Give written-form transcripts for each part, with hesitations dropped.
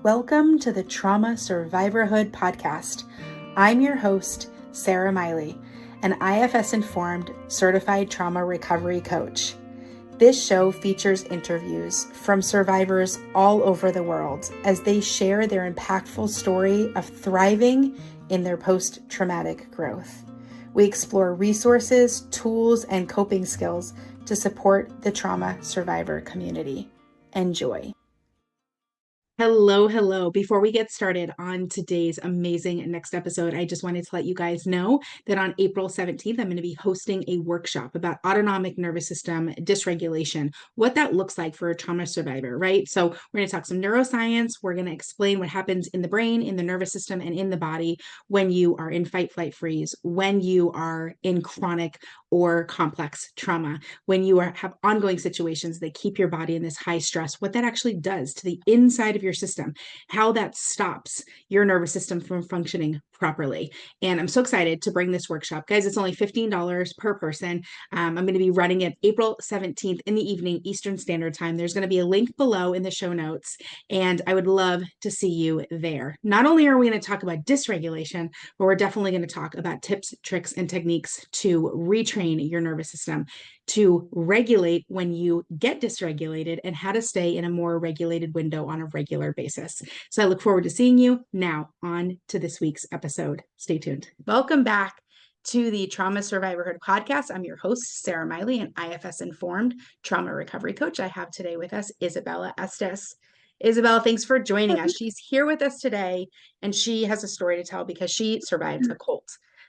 Welcome to the Trauma Survivorhood podcast. I'm your host, Sarah Miley, an IFS-informed certified trauma recovery coach. This show features interviews from survivors all over the world as they share their impactful story of thriving in their post-traumatic growth. We explore resources, tools, and coping skills to support the trauma survivor community. Enjoy. Hello. Before we get started on today's amazing next episode, I just wanted to let you guys know that on April 17th, I'm going to be hosting a workshop about autonomic nervous system dysregulation, what that looks like for a trauma survivor, right? So we're going to talk some neuroscience. We're going to explain what happens in the brain, in the nervous system, and in the body when you are in fight, flight, freeze, when you are in chronic or complex trauma, when you have ongoing situations that keep your body in this high stress, what that actually does to the inside of your system, how that stops your nervous system from functioning properly. And I'm so excited to bring this workshop. Guys, it's only $15 per person. I'm going to be running it April 17th in the evening, Eastern Standard Time. There's going to be a link below in the show notes, and I would love to see you there. Not only are we going to talk about dysregulation, but we're definitely going to talk about tips, tricks, and techniques to retrain your nervous system, to regulate when you get dysregulated, and how to stay in a more regulated window on a regular basis. So I look forward to seeing you. Now on to this week's episode. Stay tuned. Welcome back to the Trauma Survivorhood podcast. I'm your host, Sarah Miley, an IFS-informed trauma recovery coach. I have today with us Isabella Estes. Isabella, thanks for joining us. She's here with us today, and she has a story to tell because she survived a cult.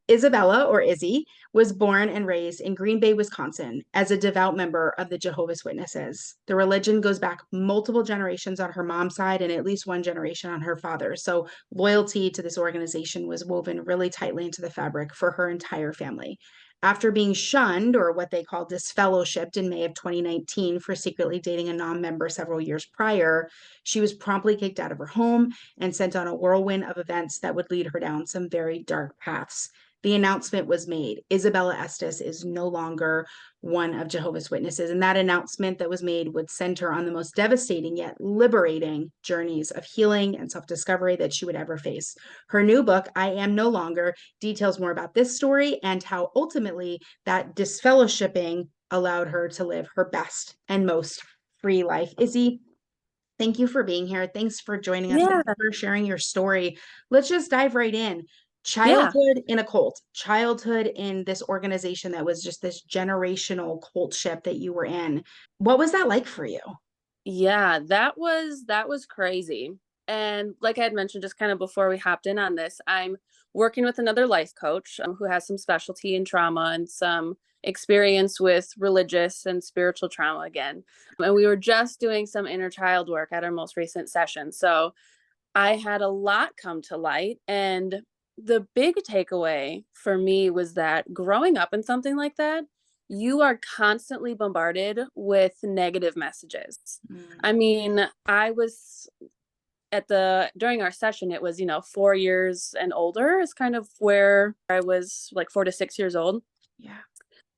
Isabella, or Izzy, was born and raised in Green Bay, Wisconsin, as a devout member of the Jehovah's Witnesses. The religion goes back multiple generations on her mom's side and at least one generation on her father's. So loyalty to this organization was woven really tightly into the fabric for her entire family. After being shunned, or what they call disfellowshipped, in May of 2019 for secretly dating a non-member several years prior, she was promptly kicked out of her home and sent on a whirlwind of events that would lead her down some very dark paths. The announcement was made. Isabella Estes is no longer one of Jehovah's Witnesses. And that announcement that was made would send her on the most devastating yet liberating journeys of healing and self-discovery that she would ever face. Her new book, I Am No Longer, details more about this story and how ultimately that disfellowshipping allowed her to live her best and most free life. Izzy, thank you for being here. Thanks for joining us. Yeah. Thanks for sharing your story. Let's just dive right in. Childhood in a cult, childhood in this organization that was just this generational cultship that you were in. What was that like for you? Yeah, that was crazy. And like I had mentioned just kind of before we hopped in on this, I'm working with another life coach who has some specialty in trauma and some experience with religious and spiritual trauma again. And we were just doing some inner child work at our most recent session. So I had a lot come to light, and the big takeaway for me was that growing up in something like that, you are constantly bombarded with negative messages. I mean, I was during our session, it was, 4 years and older is kind of where I was, like 4 to 6 years old. Yeah.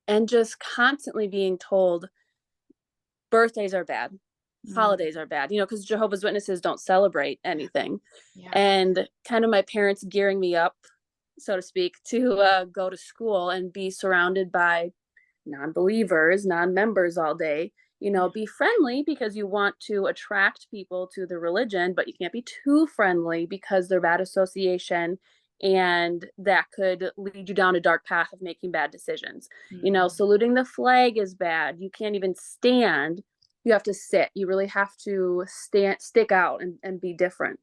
And just constantly being told birthdays are bad. Holidays are bad, because Jehovah's Witnesses don't celebrate anything. Yeah. And kind of my parents gearing me up, so to speak, to go to school and be surrounded by non-believers, non-members all day. Be friendly because you want to attract people to the religion, but you can't be too friendly because they're bad association, and that could lead you down a dark path of making bad decisions. Saluting the flag is bad. You can't even stand. You have to sit. You really have to stick out and be different.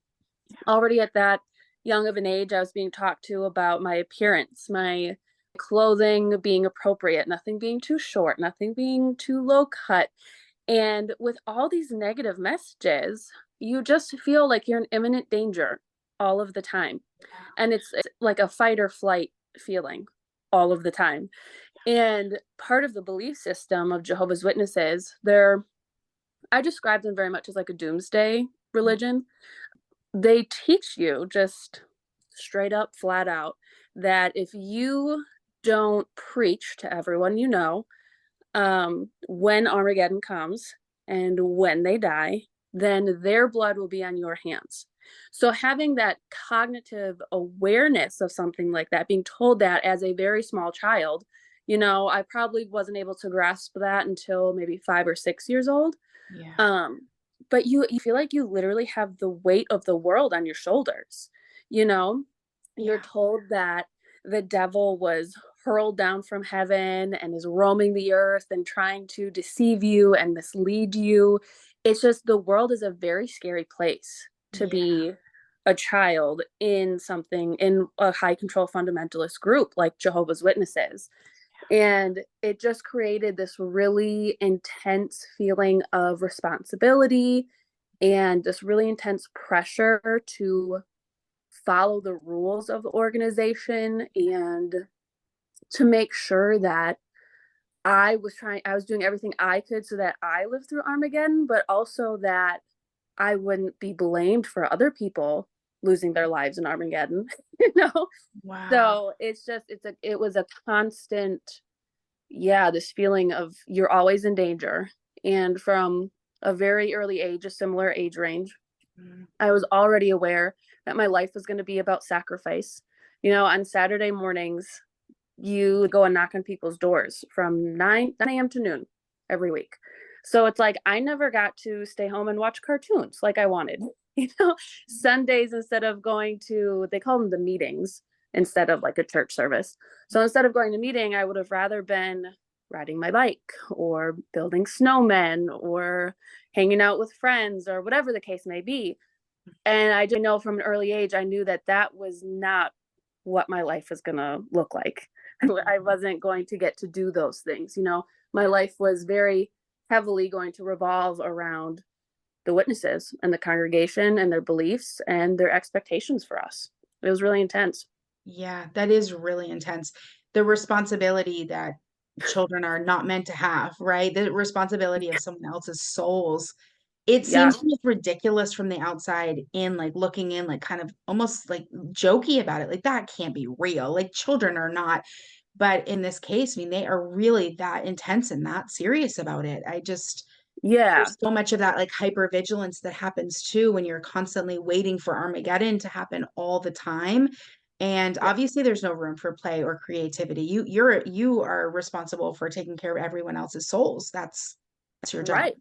Already at that young of an age, I was being talked to about my appearance, my clothing being appropriate, nothing being too short, nothing being too low cut. And with all these negative messages, you just feel like you're in imminent danger all of the time. And it's like a fight or flight feeling all of the time. And part of the belief system of Jehovah's Witnesses, I describe them very much as like a doomsday religion. They teach you just straight up, flat out, that if you don't preach to everyone when Armageddon comes and when they die, then their blood will be on your hands. So having that cognitive awareness of something like that, being told that as a very small child, I probably wasn't able to grasp that until maybe 5 or 6 years old. Yeah. Um, but you feel like you literally have the weight of the world on your shoulders, you know? You're Yeah. told that the devil was hurled down from heaven and is roaming the earth and trying to deceive you and mislead you. It's just the world is a very scary place to Yeah. be a child in a high control fundamentalist group like Jehovah's Witnesses. And it just created this really intense feeling of responsibility and this really intense pressure to follow the rules of the organization and to make sure that I was doing everything I could so that I lived through Armageddon, but also that I wouldn't be blamed for other people losing their lives in Armageddon, you know? Wow. So it was a constant, yeah, this feeling of you're always in danger. And from a very early age, a similar age range, Mm. I was already aware that my life was going to be about sacrifice. On Saturday mornings, you would go and knock on people's doors from 9 a.m. to noon every week. So it's like I never got to stay home and watch cartoons like I wanted. You know, Sundays instead of going to, they call them the meetings instead of like a church service. So instead of going to meeting, I would have rather been riding my bike or building snowmen or hanging out with friends or whatever the case may be. And I just know from an early age, I knew that that was not what my life was going to look like. I wasn't going to get to do those things. My life was very heavily going to revolve around the witnesses and the congregation and their beliefs and their expectations for us. It was really intense. Yeah, that is really intense. The responsibility that children are not meant to have, right? The responsibility of someone else's souls. It Yeah, seems almost ridiculous from the outside in, like, looking in, like, kind of almost, like, jokey about it, like, that can't be real, like, children are not, but in this case, I mean, they are really that intense and that serious about it. I just yeah, there's so much of that, like, hypervigilance that happens too when you're constantly waiting for Armageddon to happen all the time, and yeah. obviously there's no room for play or creativity. You are responsible for taking care of everyone else's souls. That's your job. Right.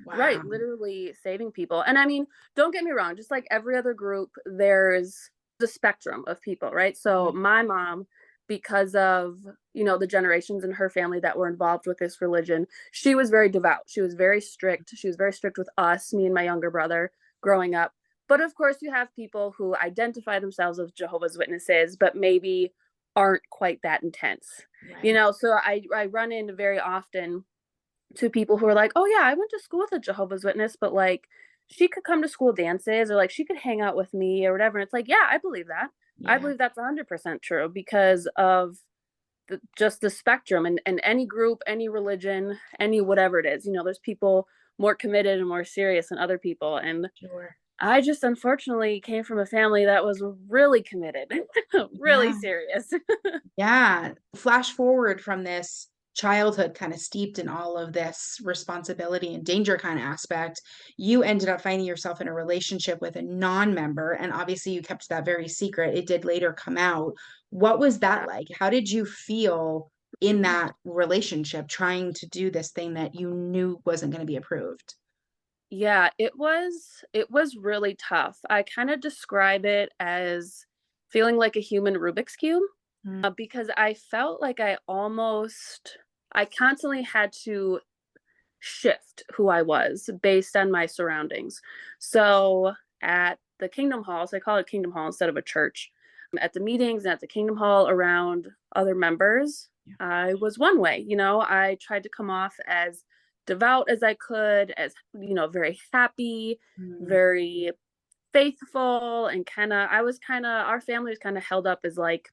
Right, Wow. literally saving people. And I mean, don't get me wrong, just like every other group, there's the spectrum of people, right? So Mm, my mom, because of, the generations in her family that were involved with this religion, she was very devout. She was very strict. She was very strict with us, me and my younger brother, growing up. But of course, you have people who identify themselves as Jehovah's Witnesses, but maybe aren't quite that intense. right. So I run into very often to people who are like, "Oh yeah, I went to school with a Jehovah's Witness, but like she could come to school dances or like she could hang out with me or whatever." And it's like, "Yeah, I believe that. I Yeah. believe that's 100% true because of just the spectrum and any group, any religion, any whatever it is. There's people more committed and more serious than other people. And Sure. I just unfortunately came from a family that was really committed, really Yeah. serious. Yeah. Flash forward from this childhood kind of steeped in all of this responsibility and danger kind of aspect, you ended up finding yourself in a relationship with a non-member, and obviously you kept that very secret. It did later come out. What was that Yeah. like? How did you feel in that relationship trying to do this thing that you knew wasn't going to be approved? Yeah, it was really tough. I kind of describe it as feeling like a human Rubik's cube Mm, because I felt like I constantly had to shift who I was based on my surroundings. So at the Kingdom Hall, so I call it Kingdom Hall instead of a church, at the meetings and at the Kingdom Hall around other members, yeah. I was one way. I tried to come off as devout as I could, as, very happy, Mm, very faithful, and our family was kind of held up as like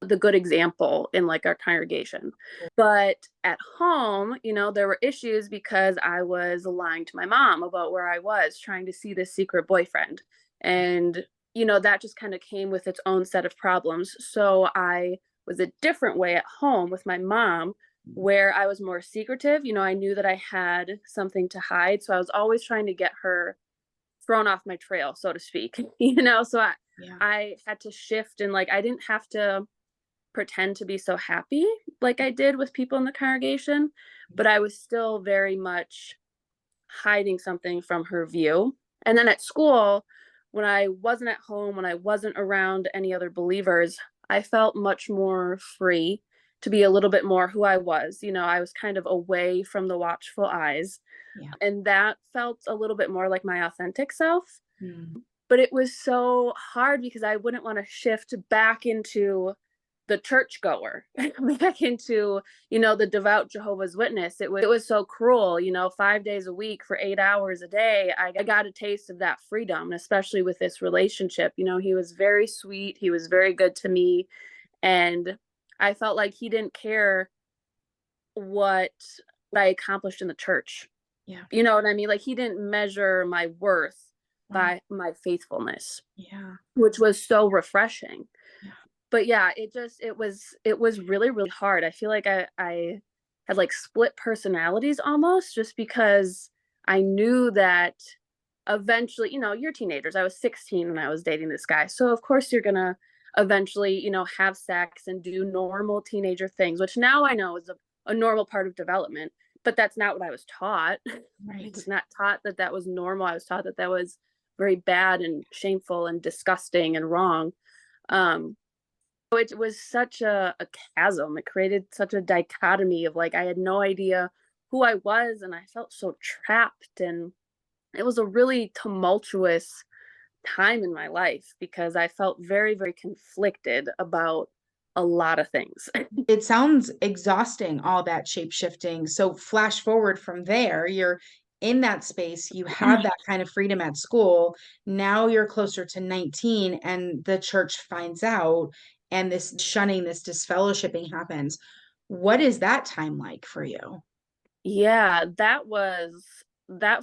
the good example in like our congregation. But at home, there were issues because I was lying to my mom about where I was trying to see this secret boyfriend. And, that just kind of came with its own set of problems. So I was a different way at home with my mom where I was more secretive. I knew that I had something to hide. So I was always trying to get her thrown off my trail, so to speak. You know, so Yeah. I had to shift, and like I didn't have to pretend to be so happy like I did with people in the congregation, but I was still very much hiding something from her view. And then at school, when I wasn't at home, when I wasn't around any other believers, I felt much more free to be a little bit more who I was. You know, I was kind of away from the watchful eyes, Yeah. and that felt a little bit more like my authentic self. Mm. But it was so hard because I wouldn't want to shift back into the churchgoer, back into, you know, the devout Jehovah's Witness. It was so cruel, you know, 5 days a week for 8 hours a day. I got a taste of that freedom, and especially with this relationship. You know, he was very sweet, he was very good to me, and I felt like he didn't care what I accomplished in the church. Yeah. You know what I mean? Like, he didn't measure my worth Wow. by my faithfulness, Yeah. which was so refreshing. Yeah. But yeah, it was really, really hard. I feel like I had like split personalities almost, just because I knew that eventually, you know, you're teenagers. I was 16 when I was dating this guy. So of course you're gonna eventually, you know, have sex and do normal teenager things, which now I know is a normal part of development. But that's not what I was taught. I Right. was not taught that that was normal. I was taught that that was very bad and shameful and disgusting and wrong. Um, so it was such a chasm. It created such a dichotomy of like I had no idea who I was, and I felt so trapped, and it was a really tumultuous time in my life because I felt very, very conflicted about a lot of things. It sounds exhausting, all that shape shifting. So flash forward from there, you're in that space, you have that kind of freedom at school. Now you're closer to 19 and the church finds out and this shunning, this disfellowshipping happens. What is that time like for you? Yeah, that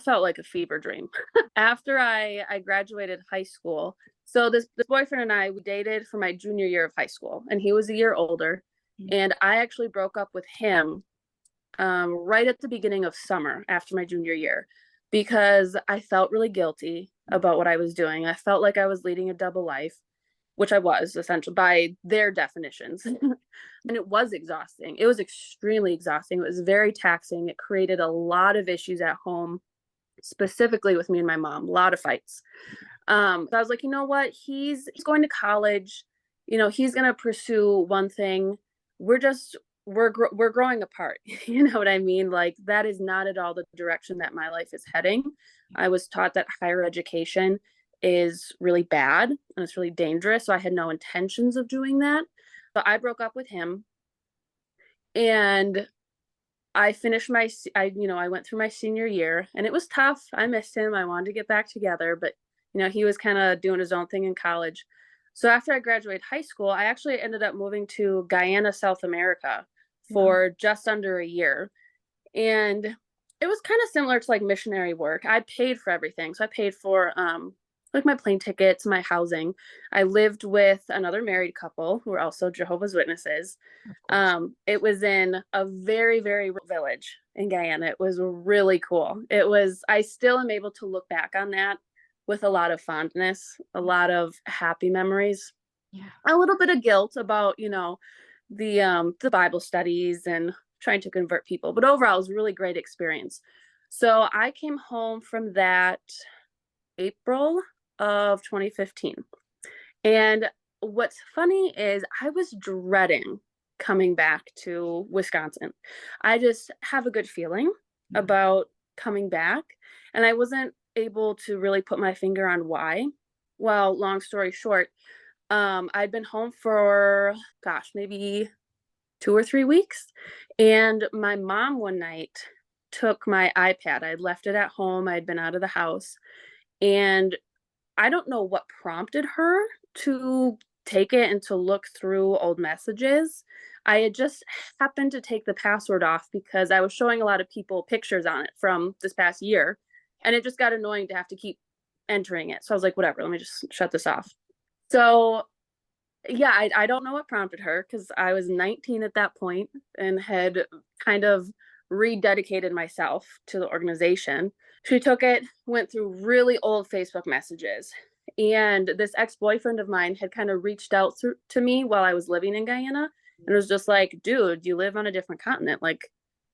felt like a fever dream. After I graduated high school, so this boyfriend and I, we dated for my junior year of high school, and he was a year older, Mm. and I actually broke up with him right at the beginning of summer after my junior year because I felt really guilty about what I was doing. I felt like I was leading a double life, which I was essentially by their definitions. And it was exhausting. It was extremely exhausting. It was very taxing. It created a lot of issues at home, specifically with me and my mom, a lot of fights. So I was like, you know what? He's going to college. You know, he's gonna pursue one thing. We're just we're growing apart. You know what I mean? Like that is not at all the direction that my life is heading. I was taught that higher education is really bad and it's really dangerous. So I had no intentions of doing that. But I broke up with him, and I finished my I went through my senior year, and it was tough. I missed him. I wanted to get back together, but you know, he was kind of doing his own thing in college. So after I graduated high school, I actually ended up moving to Guyana, South America Wow. for just under a year. And it was kind of similar to like missionary work. I paid for everything. So I paid for like my plane tickets, my housing. I lived with another married couple who were also Jehovah's Witnesses. Of course. It was in a very, very rural village in Guyana. It was really cool. I still am able to look back on that with a lot of fondness, a lot of happy memories, Yeah. a little bit of guilt about, you know, the Bible studies and trying to convert people. But overall, it was a really great experience. So I came home from that April of 2015. And what's funny is I was dreading coming back to Wisconsin. I just have a good feeling Mhm. about coming back, and I wasn't able to really put my finger on why. Well, long story short, I'd been home for, gosh, maybe 2 or 3 weeks, and my mom one night took my iPad. I'd left it at home. I'd been out of the house, and I don't know what prompted her to take it and to look through old messages. I had just happened to take the password off because I was showing a lot of people pictures on it from this past year, and it just got annoying to have to keep entering it. So I was like, whatever, let me just shut this off. So yeah, I don't know what prompted her because I was 19 at that point and had kind of rededicated myself to the organization. She took it, went through really old Facebook messages. And this ex-boyfriend of mine had kind of reached out to me while I was living in Guyana and was just like, dude, you live on a different continent. Like,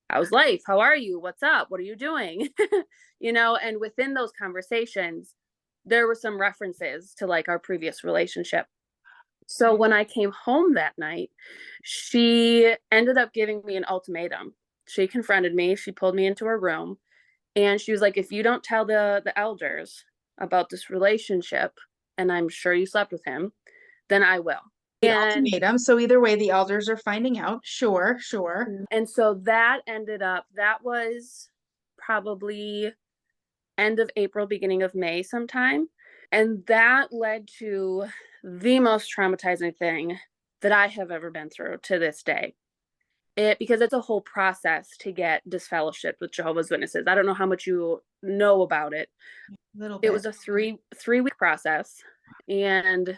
how's life? How are you? What's up? What are you doing? And within those conversations, there were some references to like our previous relationship. So when I came home that night, she ended up giving me an ultimatum. She confronted me. She pulled me into her room and she was like, if you don't tell the elders about this relationship, and I'm sure you slept with him, then I will. The And ultimatum. So either way, the elders are finding out. Sure, sure. and so that was probably end of April, beginning of May sometime. And that led to the most traumatizing thing that I have ever been through to this day. Because it's a whole process to get disfellowshipped with Jehovah's Witnesses. I don't know how much you know about it. A little It bit. was a three-week process. And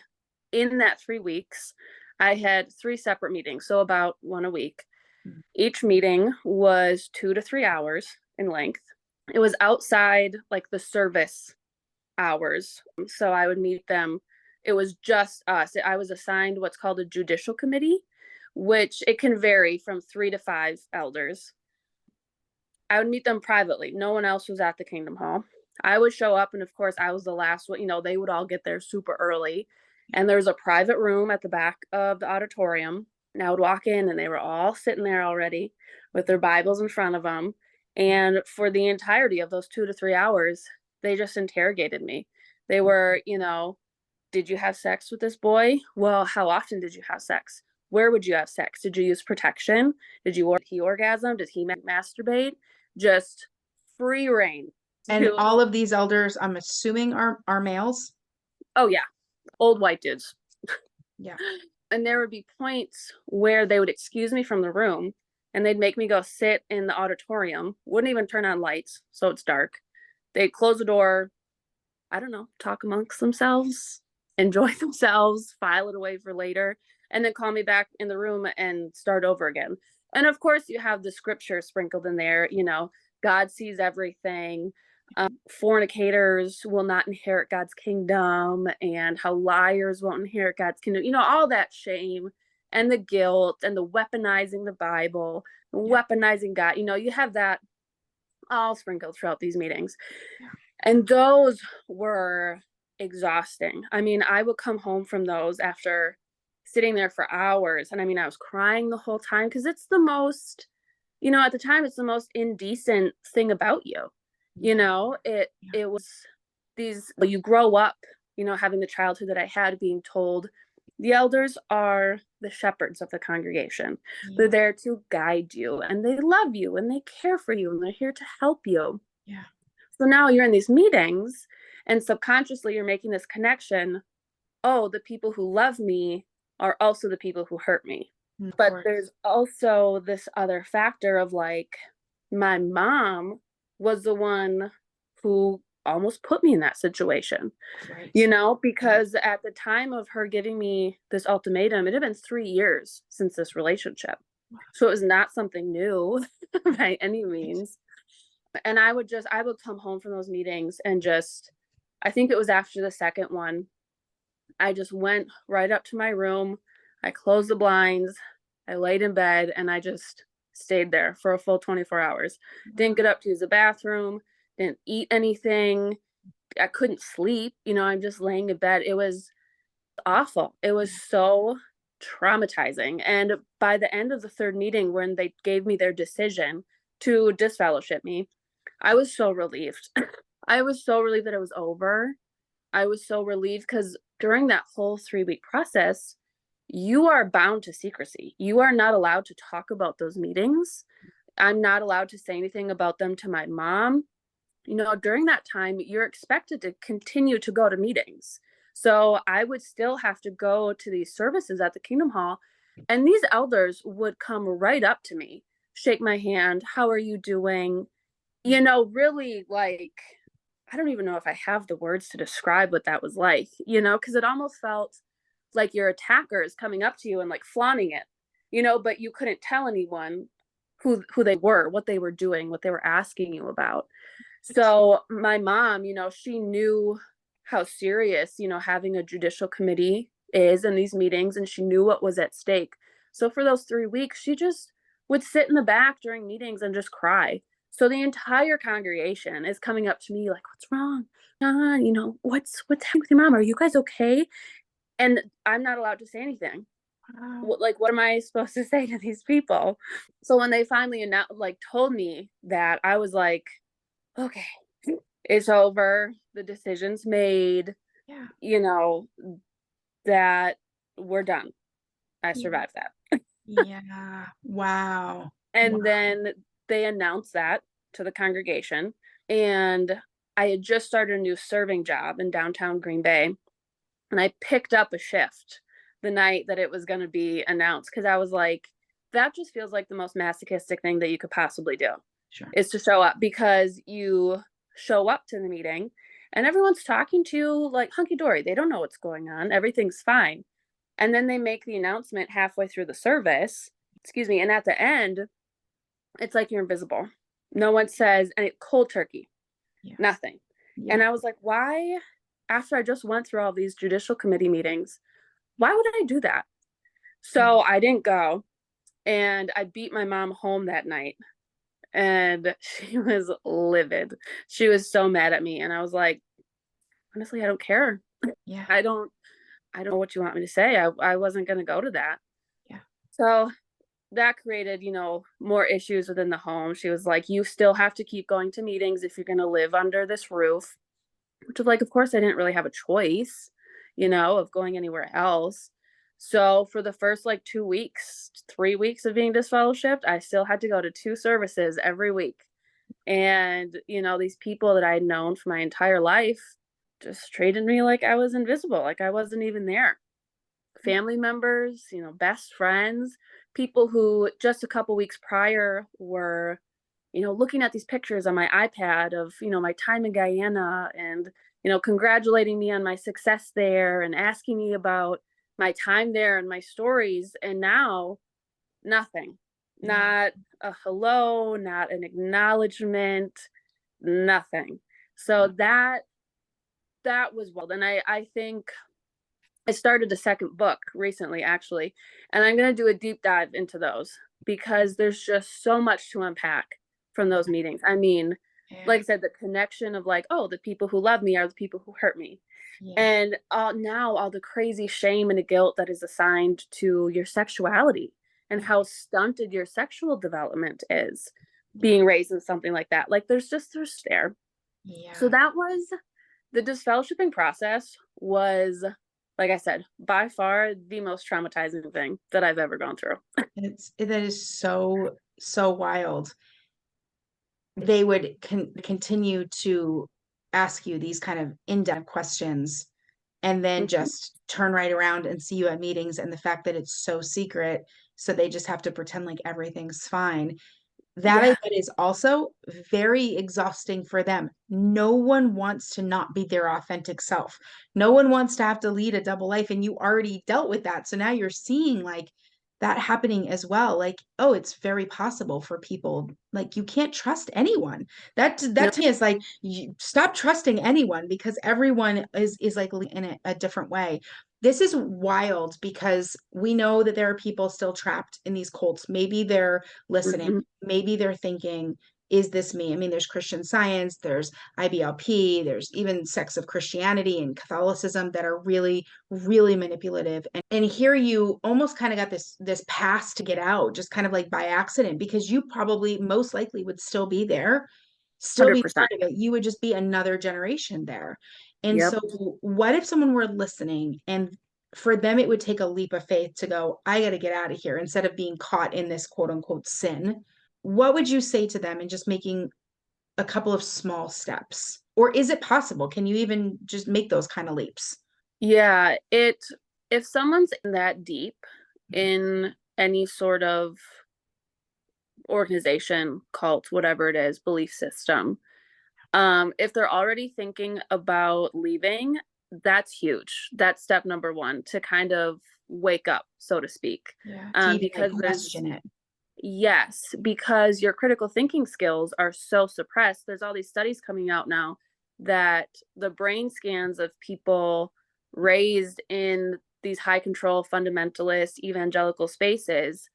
in that 3 weeks, I had 3 separate meetings, so about one a week. Each meeting was 2 to 3 hours in length. It was outside like the service hours. So I would meet them. It was just us. I was assigned what's called a judicial committee, which it can vary from 3 to 5 elders. I would meet them privately. No one else was at the Kingdom Hall. I would show up, and of course, I was the last one. They would all get there super early. And there's a private room at the back of the auditorium. And I would walk in, and they were all sitting there already with their Bibles in front of them. And for the entirety of those 2 to 3 hours, they just interrogated me. They were, did you have sex with this boy? Well, how often did you have sex? Where would you have sex? Did you use protection? Did he orgasm? Did he masturbate? Just free reign. And all of these elders, I'm assuming, are males. Oh yeah, old white dudes. Yeah. And there would be points where they would excuse me from the room and they'd make me go sit in the auditorium, wouldn't even turn on lights, so it's dark. They'd close the door, I don't know, talk amongst themselves, enjoy themselves, file it away for later, and then call me back in the room and start over again. And of course, you have the scripture sprinkled in there, God sees everything. Fornicators will not inherit God's kingdom, and how liars won't inherit God's kingdom. All that shame and the guilt and the weaponizing the Bible, weaponizing God. You have that all sprinkled throughout these meetings. And those were exhausting. I mean, I would come home from those after sitting there for hours. And I mean, I was crying the whole time because it's the most, at the time, it's the most indecent thing about you. It was you grow up, having the childhood that I had, being told the elders are the shepherds of the congregation. They're there to guide you, and they love you, and they care for you, and they're here to help you. Yeah. So now you're in these meetings, and subconsciously you're making this connection. Oh, the people who love me are also the people who hurt me. But there's also this other factor of like, my mom was the one who almost put me in that situation, because at the time of her giving me this ultimatum, it had been 3 years since this relationship. So it was not something new by any means. And I would come home from those meetings and I think it was after the second one, I just went right up to my room. I closed the blinds. I laid in bed and I just stayed there for a full 24 hours. Didn't get up to use the bathroom, didn't eat anything. I couldn't sleep. I'm just laying in bed. It was awful. It was so traumatizing. And by the end of the third meeting, when they gave me their decision to disfellowship me, I was so relieved. I was so relieved that it was over. I was so relieved because during that whole 3-week process, you are bound to secrecy. You are not allowed to talk about those meetings. I'm not allowed to say anything about them to my mom. During that time, you're expected to continue to go to meetings. So I would still have to go to these services at the Kingdom Hall, and these elders would come right up to me, shake my hand. How are you doing? Really like, I don't even know if I have the words to describe what that was like, because it almost felt like your attackers coming up to you and like flaunting it, but you couldn't tell anyone who they were, what they were doing, what they were asking you about. So my mom, she knew how serious, having a judicial committee is in these meetings, and she knew what was at stake. So for those 3 weeks, she just would sit in the back during meetings and just cry. So the entire congregation is coming up to me like, "What's wrong? What's happening with your mom? Are you guys okay?" And I'm not allowed to say anything. Wow. What am I supposed to say to these people? So when they finally told me that, I was like, "Okay, it's over. The decision's made, Yeah. you know, that we're done. I Yeah. survived that." Yeah. Wow. Wow. And then they announced that to the congregation. And I had just started a new serving job in downtown Green Bay. And I picked up a shift the night that it was going to be announced, because I was like, that just feels like the most masochistic thing that you could possibly do, Sure. is to show up, because you show up to the meeting and everyone's talking to you like hunky dory. They don't know what's going on. Everything's fine. And then they make the announcement halfway through the service, excuse me. And at the end, it's like you're invisible. No one says, and it cold turkey, Yeah. nothing. And Yeah. I was like, why, after I just went through all these judicial committee meetings, why would I do that? Yeah. So I didn't go, and I beat my mom home that night, and she was livid. She was so mad at me, and I was like, honestly, I don't care. Yeah. I don't I don't know what you want me to say. I wasn't going to go to that. Yeah. So that created, more issues within the home. She was like, you still have to keep going to meetings if you're going to live under this roof, which is like, of course I didn't really have a choice, of going anywhere else. So for the first 2 weeks, 3 weeks of being disfellowshipped, I still had to go to 2 services every week. And, these people that I had known for my entire life just treated me like I was invisible, like I wasn't even there. Family members, best friends, people who just a couple weeks prior were, looking at these pictures on my iPad of, my time in Guyana, and, congratulating me on my success there and asking me about my time there and my stories. And now, nothing. Yeah. Not a hello, not an acknowledgement, nothing. So that was wild. And I think I started a second book recently, actually, and I'm going to do a deep dive into those, because there's just so much to unpack from those meetings. I mean, Yeah. like I said, the connection of oh, the people who love me are the people who hurt me. Yeah. And now all the crazy shame and the guilt that is assigned to your sexuality, and Yeah. how stunted your sexual development is Yeah. being raised in something like that. There's there. So Yeah. that was the disfellowshipping process. Was, like I said, by far the most traumatizing thing that I've ever gone through. That is so, so wild. They would continue to ask you these kind of in-depth questions and then Mhm. just turn right around and see you at meetings, and the fact that it's so secret, so they just have to pretend like everything's fine. That I Yeah. bet is also very exhausting for them. No one wants to not be their authentic self. No one wants to have to lead a double life, and you already dealt with that. So now you're seeing that happening as well. Oh, it's very possible for people. You can't trust anyone. That No. to me is you stop trusting anyone, because everyone is in a different way. This is wild, because we know that there are people still trapped in these cults. Maybe they're listening. Mhm. Maybe they're thinking, is this me? I mean, there's Christian Science, there's IBLP, there's even sects of Christianity and Catholicism that are really, really manipulative. And here you almost kind of got this pass to get out, just kind of by accident, because you probably most likely would still be there, still be part 100%. of it. You would just be another generation there. And Yep. so what if someone were listening, and for them it would take a leap of faith to go, I got to get out of here, instead of being caught in this quote unquote sin? What would you say to them in just making a couple of small steps? Or is it possible? Can you even just make those kind of leaps? Yeah. If someone's in that deep in any sort of organization, cult, whatever it is, belief system, if they're already thinking about leaving, that's huge. That's step number one, to kind of wake up, so to speak. Yeah. To even Because there's question it. Yes, because your critical thinking skills are so suppressed. There's all these studies coming out now that the brain scans of people raised in these high control fundamentalist evangelical spaces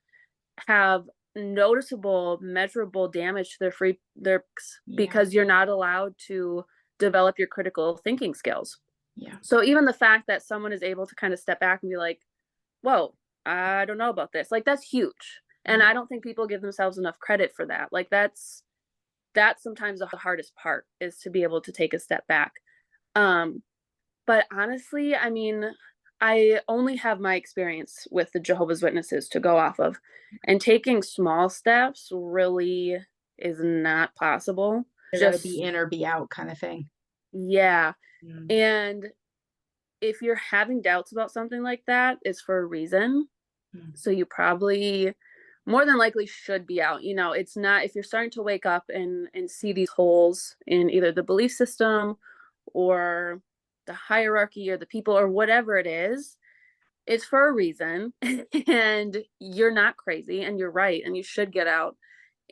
have noticeable, measurable damage to their Yeah. because you're not allowed to develop your critical thinking skills. Yeah. So even the fact that someone is able to kind of step back and be like, whoa, I don't know about this. Like that's huge. And Yeah. I don't think people give themselves enough credit for that. Like that's sometimes the hardest part is to be able to take a step back. Um, but honestly, I mean, I only have my experience with the Jehovah's Witnesses to go off of. And taking small steps really is not possible. You got to be Just, in or be out kind of thing. yeah. Mm. And if you're having doubts about something like that, it's for a reason. Mm. So you probably more than likely should be out. You know, it's not if you're starting to wake up and see these holes in either the belief system or the hierarchy or the people or whatever it is, it's for a reason. And you're not crazy and you're right and you should get out.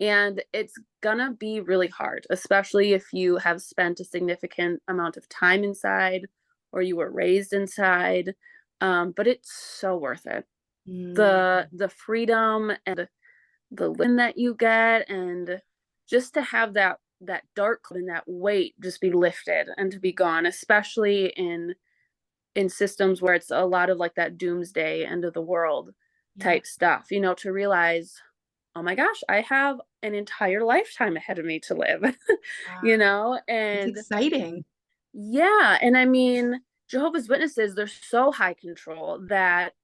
And it's gonna be really hard, especially if you have spent a significant amount of time inside or you were raised inside. But it's so worth it. Mm. The freedom and the win that you get and just to have that dark and that weight just be lifted and to be gone, especially in systems where it's a lot of like that doomsday end of the world Yeah. type stuff, you know, to realize, oh my gosh, I have an entire lifetime ahead of me to live, you Wow. know, It's and exciting. yeah, and I mean, Jehovah's Witnesses, they're so high control that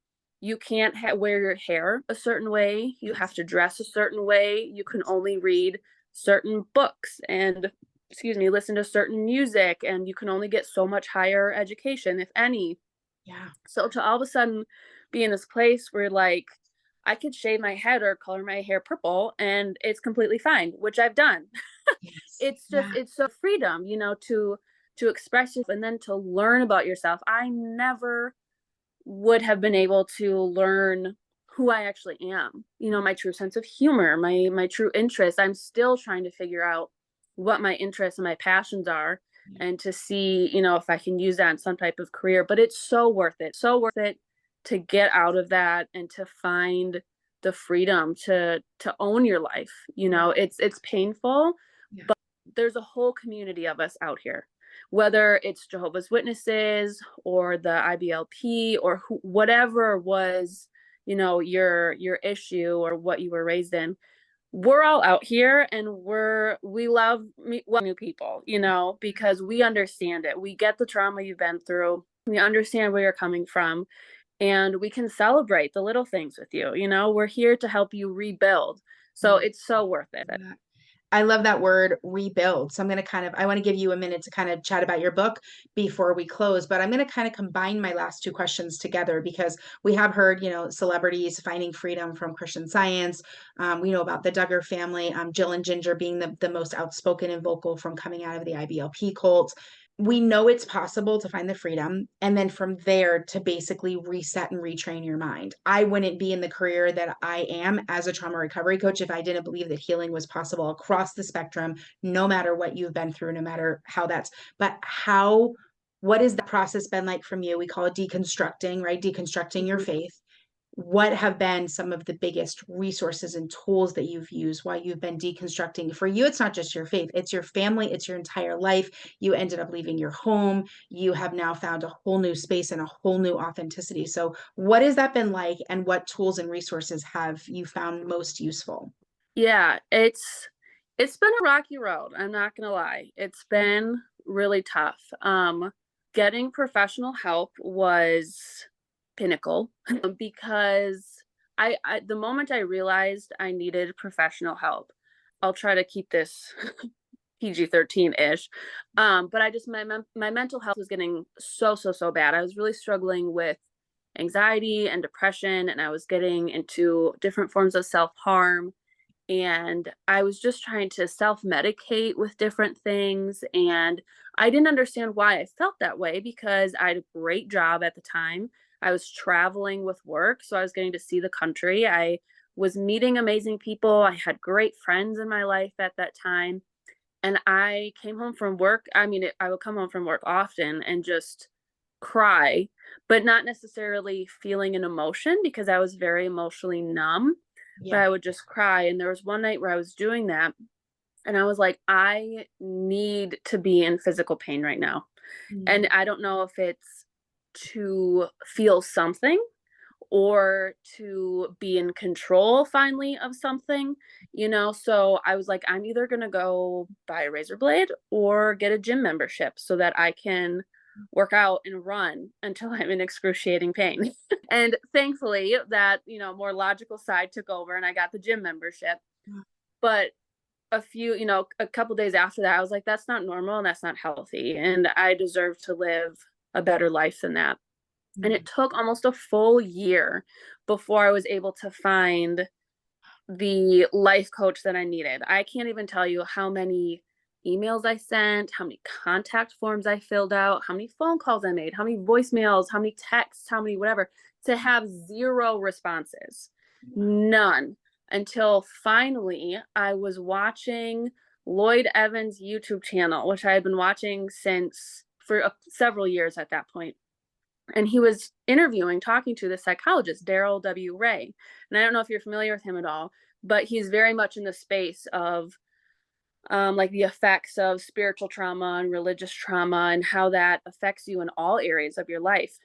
you can't wear your hair a certain way, you have Yes. to dress a certain way, you can only read certain books and excuse me, listen to certain music, and you can only get so much higher education, if any. Yeah. So to all of a sudden be in this place where like I could shave my head or color my hair purple and it's completely fine, which I've done. Yes. It's just Yeah. it's so freedom, you know, to express yourself and then to learn about yourself. I never would have been able to learn who I actually am. You know, my true sense of humor, my true interests. I'm still trying to figure out what my interests and my passions are Yeah. and to see, you know, if I can use that in some type of career, but it's so worth it. So worth it to get out of that and to find the freedom to own your life. You Yeah. know, it's painful, Yeah. but there's a whole community of us out here, whether it's Jehovah's Witnesses or the IBLP or whatever was, you know, your issue or what you were raised in. We're all out here and we love new people, you know, because we understand it. We get the trauma you've been through. We understand where you're coming from and we can celebrate the little things with you. You know, we're here to help you rebuild. So Mm. it's so worth it. Yeah. I love that word rebuild. So I'm going to I want to give you a minute to kind of chat about your book before we close, but I'm going to kind of combine my last two questions together because we have heard, celebrities finding freedom from Christian Science. We know about the Duggar family, Jill and Ginger being the most outspoken and vocal from coming out of the IBLP cult. We know it's possible to find the freedom and then from there to basically reset and retrain your mind. I wouldn't be in the career that I am as a trauma recovery coach if I didn't believe that healing was possible across the spectrum, no matter what you've been through, no matter how what has the process been like from you? We call it deconstructing, right? Deconstructing your Mhm. faith. What have been some of the biggest resources and tools that you've used while you've been deconstructing? For you, it's not just your faith, it's your family, it's your entire life. You ended up leaving your home. You have now found a whole new space and a whole new authenticity. So, what has that been like, and what tools and resources have you found most useful? Yeah, it's been a rocky road, I'm not gonna lie. It's been really tough. Getting professional help was pinnacle because I the moment I realized I needed professional help, I'll try to keep this PG-13-ish. But I just my mental health was getting so bad. I was really struggling with anxiety and depression, and I was getting into different forms of self-harm and I was just trying to self-medicate with different things, and I didn't understand why I felt that way because I had a great job at the time. I was traveling with work, so I was getting to see the country. I was meeting amazing people. I had great friends in my life at that time. And I came home from work. I mean, I would come home from work often and just cry, but not necessarily feeling an emotion because I was very emotionally numb, but Yeah. I would just cry. And there was one night where I was doing that and I was like, I need to be in physical pain right now. Mm. And I don't know if it's to feel something or to be in control finally of something, So I was like, I'm either going to go buy a razor blade or get a gym membership so that I can work out and run until I'm in excruciating pain. And thankfully that, more logical side took over and I got the gym membership. But a couple days after that, I was like, that's not normal and that's not healthy. And I deserve to live a better life than that. And Mm. it took almost a full year before I was able to find the life coach that I needed. I can't even tell you how many emails I sent, how many contact forms I filled out, how many phone calls I made, how many voicemails, how many texts, how many whatever, to have zero responses. None. Until finally I was watching Lloyd Evans' YouTube channel, which I had been watching since for several years at that point. And he was talking to the psychologist, Daryl W. Ray. And I don't know if you're familiar with him at all, but he's very much in the space of like the effects of spiritual trauma and religious trauma and how that affects you in all areas of your life.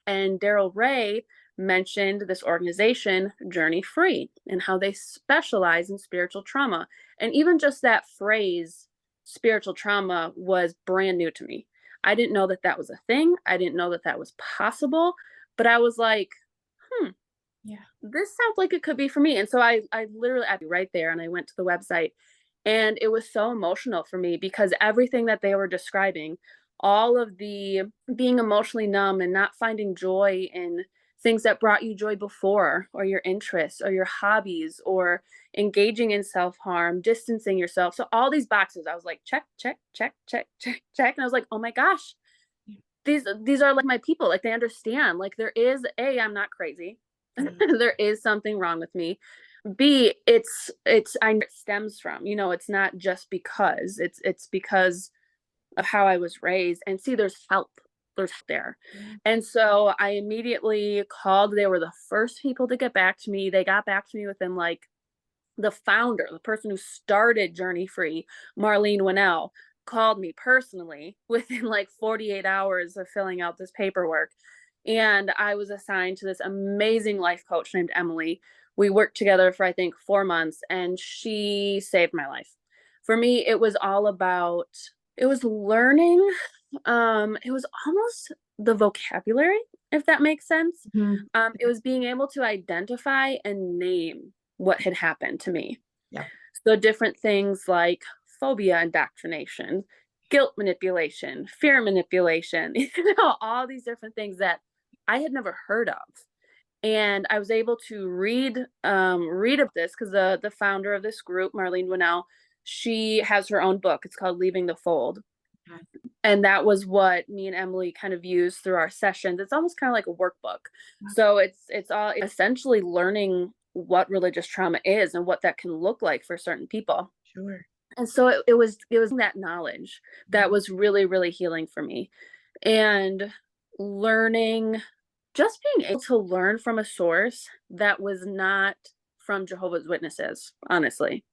And Daryl Ray mentioned this organization, Journey Free, and how they specialize in spiritual trauma. And even just that phrase, spiritual trauma, was brand new to me. I didn't know that that was a thing. I didn't know that that was possible. But I was like, Yeah. this sounds like it could be for me. And so I literally, I'd be right there and I went to the website and it was so emotional for me because everything that they were describing, all of the being emotionally numb and not finding joy in things that brought you joy before, or your interests, or your hobbies, or engaging in self-harm, distancing yourself. So all these boxes, I was like, check, check, check, check, check, check. And I was like, oh my gosh, these are like my people. Like they understand. Like there is I'm not crazy. There is something wrong with me. B, I know it stems from, it's not just because it's because of how I was raised. And see, there's help. There's help there. Yeah. And so I immediately called. They were the first people to get back to me. They got back to me within like the founder, the person who started Journey Free, Marlene Winnell, called me personally within like 48 hours of filling out this paperwork. And I was assigned to this amazing life coach named Emily. We worked together for, I think, 4 months, and she saved my life. For me, it was all about, it was learning. It was almost the vocabulary, if that makes sense. Mhm. It was being able to identify and name what had happened to me. Yeah. So different things like phobia indoctrination, guilt manipulation, fear manipulation, all these different things that I had never heard of. And I was able to read of this because the founder of this group, Marlene Winnell, she has her own book. It's called Leaving the Fold. Okay. And that was what me and Emily kind of used through our sessions. It's almost kind of like a workbook. So it's all essentially learning what religious trauma is and what that can look like for certain people. Sure. And so it was that knowledge that was really, really healing for me. And learning, just being able to learn from a source that was not from Jehovah's Witnesses, honestly,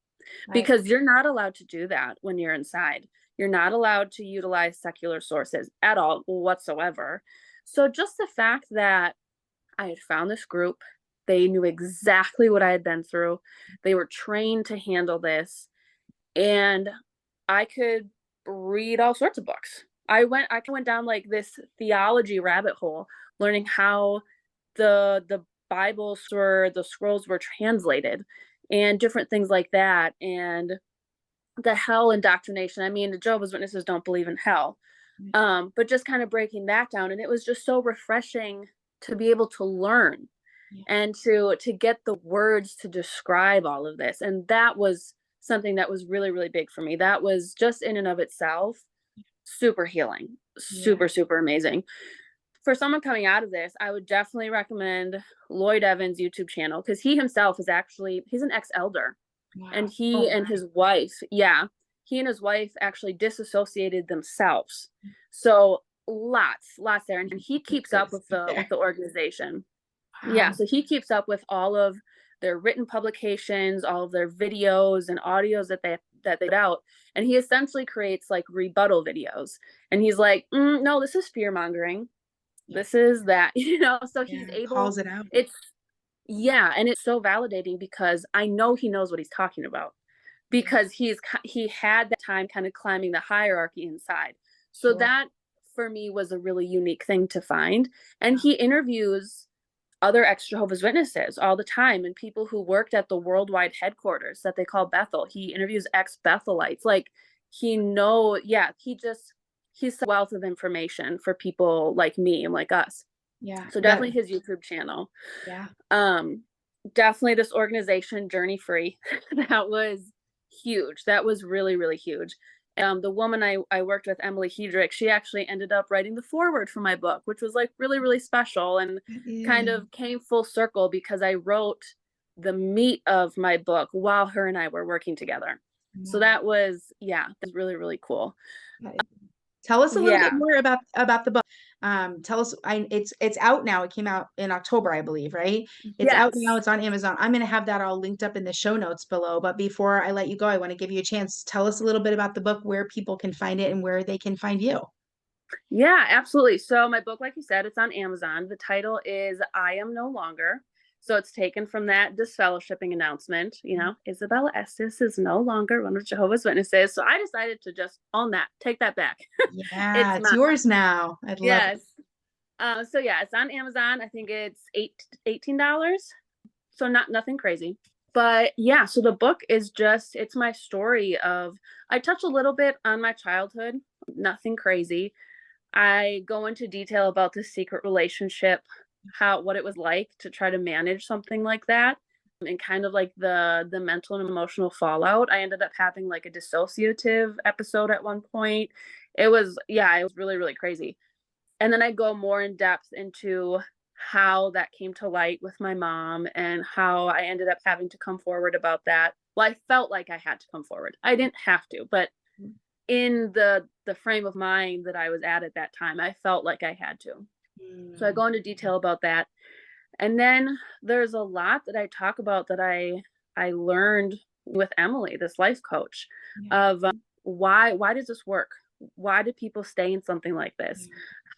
Right. because you're not allowed to do that when you're inside. You're not allowed to utilize secular sources at all whatsoever. So just the fact that I had found this group, they knew exactly what I had been through. They were trained to handle this, and I could read all sorts of books. I went down like this theology rabbit hole, learning how the Bibles or the scrolls were translated and different things like that. And the hell indoctrination. I mean, the Jehovah's Witnesses don't believe in hell. Right. But just kind of breaking that down. And it was just so refreshing to be able to learn Yeah. and to get the words to describe all of this. And that was something that was really, really big for me. That was just in and of itself super healing, Yeah. super, super amazing. for someone coming out of this, I would definitely recommend Lloyd Evans' YouTube channel, because he himself is actually, he's an ex-elder. And Wow. he and his wife, he and his wife actually disassociated themselves. So lots there. And he keeps up with the organization. Yeah, Wow. so he keeps up with all of their written publications, all of their videos and audios that they put out, and he essentially creates like rebuttal videos. And he's like, no, this is fear mongering. Yeah. This is that, So he's Yeah. able. Calls it out. It's and it's so validating, because I know he knows what he's talking about, because he had that time kind of climbing the hierarchy inside. So Sure. that for me was a really unique thing to find. And he interviews other ex-Jehovah's Witnesses all the time, and people who worked at the worldwide headquarters that they call Bethel. He interviews ex-Bethelites. Like, he's a wealth of information for people like me and like us. Yeah. So definitely his YouTube channel. Yeah. Definitely this organization, Journey Free. That was huge. That was really, really huge. The woman I worked with, Emily Hedrick, she actually ended up writing the foreword for my book, which was like really, really special, and kind of came full circle, because I wrote the meat of my book while her and I were working together. So that was really, really cool. Tell us a little bit Yeah. more about the book. Tell us, it's out now. It came out in October, I believe, right? It's out now. Yes. It's on Amazon. I'm going to have that all linked up in the show notes below. But before I let you go, I want to give you a chance. Tell us a little bit about the book, where people can find it and where they can find you. Yeah, absolutely. So my book, like you said, it's on Amazon. The title is I Am No Longer. So it's taken from that disfellowshipping announcement. Isabella Estes is no longer one of Jehovah's Witnesses. So I decided to just own that, take that back. Yeah, It's it's mine. yours now. I'd love it. Yes. So yeah, it's on Amazon. I think it's $18. So nothing crazy. But yeah, so the book is it's my story of, I touch a little bit on my childhood, nothing crazy. I go into detail about the secret relationship, what it was like to try to manage something like that, and kind of like the mental and emotional fallout. I ended up having like a dissociative episode at one point. It was really, really crazy. And then I go more in depth into how that came to light with my mom, and how I ended up having to come forward about that. Well, I felt like I had to come forward. I didn't have to, but in the frame of mind that I was at that time, I felt like I had to. So I go into detail about that. And then there's a lot that I talk about that I learned with Emily, this life coach, of why does this work? Why do people stay in something like this?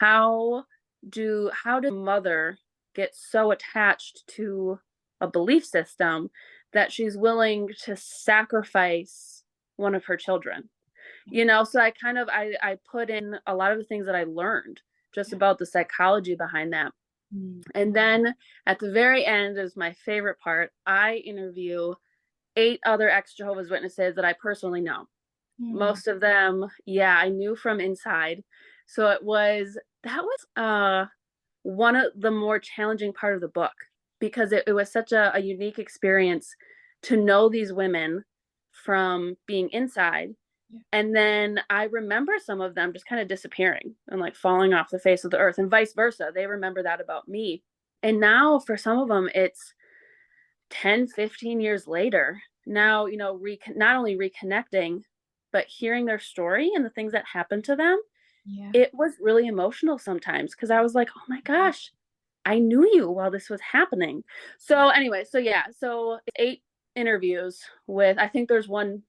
How do mother get so attached to a belief system that she's willing to sacrifice one of her children? So I put in a lot of the things that I learned just about the psychology behind that. And then at the very end is my favorite part. I interview 8 other ex-Jehovah's Witnesses that I personally know. Most of them, I knew from inside. So that was one of the more challenging part of the book, because it was such a unique experience to know these women from being inside. And then I remember some of them just kind of disappearing and like falling off the face of the earth, and vice versa. They remember that about me. And now for some of them, it's 10, 15 years later. Now, not only reconnecting, but hearing their story and the things that happened to them. It was really emotional sometimes, because I was like, oh my gosh, I knew you while this was happening. So anyway, so 8 interviews with, I think there's one,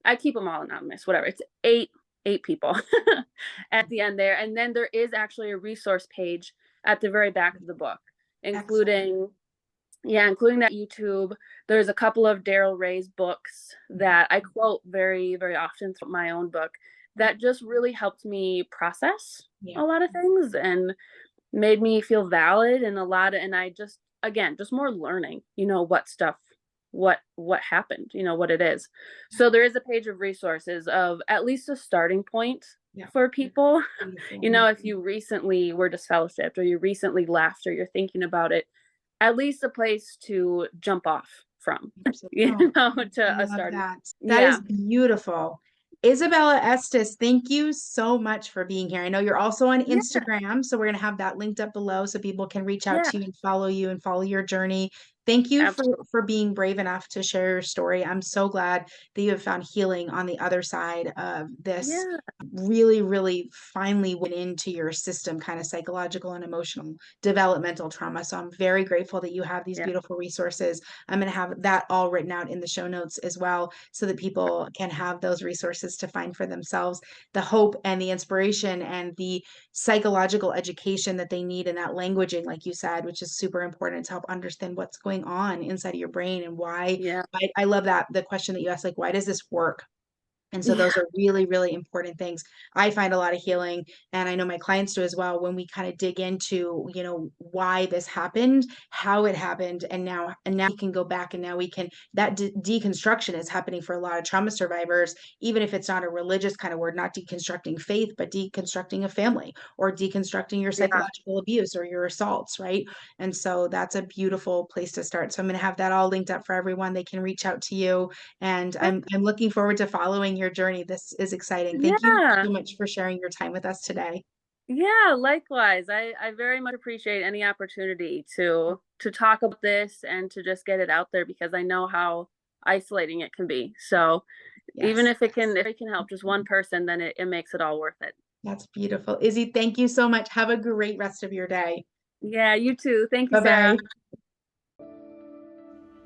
I keep them all anonymous, whatever. It's eight people at the end there. And then there is actually a resource page at the very back of the book, including that YouTube. There's a couple of Daryl Ray's books that I quote very, very often through my own book, that just really helped me process a lot of things and made me feel valid, and and I just, again, just more learning, what happened, what it is. So there is a page of resources of at least a starting point for people. If you recently were disfellowshipped, or you recently left, or you're thinking about it, at least a place to jump off from, Absolutely. to I a love starting. that. That is beautiful. Isabella Estes, thank you so much for being here. I know you're also on Yeah, Instagram, so we're going to have that linked up below so people can reach out yeah, to you and follow your journey. Thank you absolutely. for being brave enough to share your story. I'm so glad that you have found healing on the other side of this Yeah, really, really finally went into your system, kind of psychological and emotional developmental trauma. So I'm very grateful that you have these yeah, beautiful resources. I'm going to have that all written out in the show notes as well so that people can have those resources to find for themselves the hope and the inspiration and the psychological education that they need in that languaging, like you said, which is super important to help understand what's going on inside of your brain and why. yeah, I love that the question that you asked, like, why does this work? And so yeah, those are really, really important things. I find a lot of healing, and I know my clients do as well, when we kind of dig into, why this happened, how it happened, and now we can go back and now we can that deconstruction is happening for a lot of trauma survivors, even if it's not a religious kind of word, not deconstructing faith, but deconstructing a family or deconstructing your yeah. psychological abuse or your assaults, right? And so that's a beautiful place to start. So I'm going to have that all linked up for everyone. They can reach out to you, and I'm looking forward to following your journey. This is exciting. Thank you Yeah, so much for sharing your time with us today. yeah, likewise. I very much appreciate any opportunity to talk about this and to just get it out there because I know how isolating it can be. So even Yes, if it can help just one person, then it makes it all worth it. that's beautiful. Izzy, thank you so much. Have a great rest of your day. Yeah, you too. Thank you, Bye-bye. Sarah.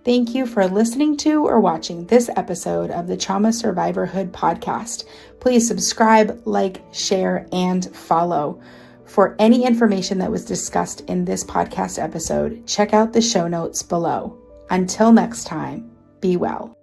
Thank you for listening to or watching this episode of the Trauma Survivorhood podcast. Please subscribe, like, share, and follow. For any information that was discussed in this podcast episode, check out the show notes below. Until next time, be well.